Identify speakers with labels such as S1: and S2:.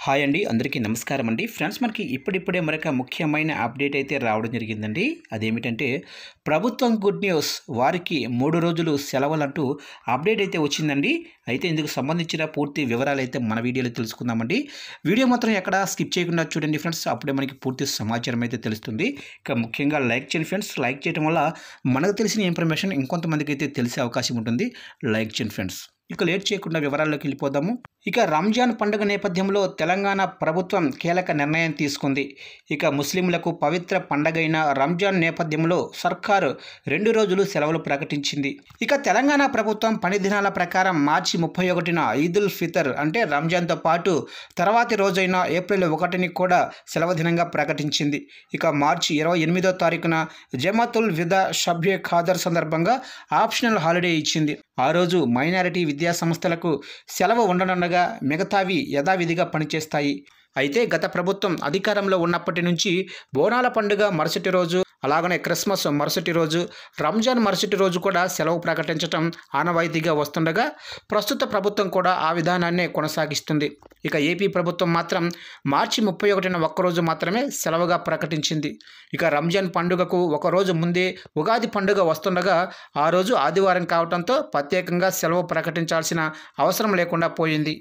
S1: Hi అండి, అందరికీ నమస్కారం అండి. ఫ్రెండ్స్, మనకి ఇప్పుడిప్పుడే మరొక ముఖ్యమైన అప్డేట్ అయితే రావడం జరిగిందండి. అదేమిటంటే ప్రభుత్వం గుడ్ న్యూస్, వారికి 3 రోజులు సెలవులంటూ అప్డేట్ అయితే వచ్చిందండి. అయితే ఇందుకు సంబంధించిన పూర్తి వివరాలు అయితే మన వీడియోలో తెలుసుకుందామండి. వీడియో మాత్రం ఎక్కడ స్కిప్ చేయకుండా చూడండి ఫ్రెండ్స్, అప్పుడే మనకి పూర్తి సమాచారం అయితే తెలుస్తుంది. ఇక ముఖ్యంగా లైక్ చేయండి ఫ్రెండ్స్. లైక్ చేయడం వల్ల మనకు తెలిసిన ఇన్ఫర్మేషన్ ఇంకొంతమందికి అయితే తెలిసే అవకాశం ఉంటుంది. లైక్ చేయండి ఫ్రెండ్స్. ఇక లేట్ చేయకుండా వివరాల్లోకి వెళ్ళిపోదాము. ఇక రంజాన్ పండుగ నేపథ్యంలో తెలంగాణ ప్రభుత్వం కీలక నిర్ణయం తీసుకుంది. ఇక ముస్లింలకు పవిత్ర పండగైన రంజాన్ నేపథ్యంలో సర్కారు 2 రోజులు సెలవులు ప్రకటించింది. ఇక తెలంగాణ ప్రభుత్వం పని దినాల ప్రకారం మార్చి 31న ఈదుల్ ఫితర్ అంటే రంజాన్తో పాటు తర్వాతి రోజైన ఏప్రిల్ 1ని కూడా సెలవు దినంగా ప్రకటించింది. ఇక మార్చి 28వ తారీఖున జమాతుల్ విదా షబ్బే ఖాదర్ సందర్భంగా ఆప్షనల్ హాలిడే ఇచ్చింది. ఆ రోజు మైనారిటీ విద్యా సంస్థలకు సెలవు ఉండనుండగా మిగతావి యథావిధిగా పనిచేస్తాయి. అయితే గత ప్రభుత్వం అధికారంలో ఉన్నప్పటి నుంచి బోనాల పండుగ మరుసటి రోజు, అలాగనే క్రిస్మస్ మరుసటి రోజు, రంజాన్ మరుసటి రోజు కూడా సెలవు ప్రకటించడం ఆనవాయితీగా వస్తుండగా ప్రస్తుత ప్రభుత్వం కూడా ఆ విధానాన్నే కొనసాగిస్తుంది. ఇక ఏపీ ప్రభుత్వం మాత్రం మార్చి 31న ఒక్కరోజు మాత్రమే సెలవుగా ప్రకటించింది. ఇక రంజాన్ పండుగకు ఒకరోజు ముందే ఉగాది పండుగ వస్తుండగా ఆ రోజు ఆదివారం కావడంతో ప్రత్యేకంగా సెలవు ప్రకటించాల్సిన అవసరం లేకుండా పోయింది.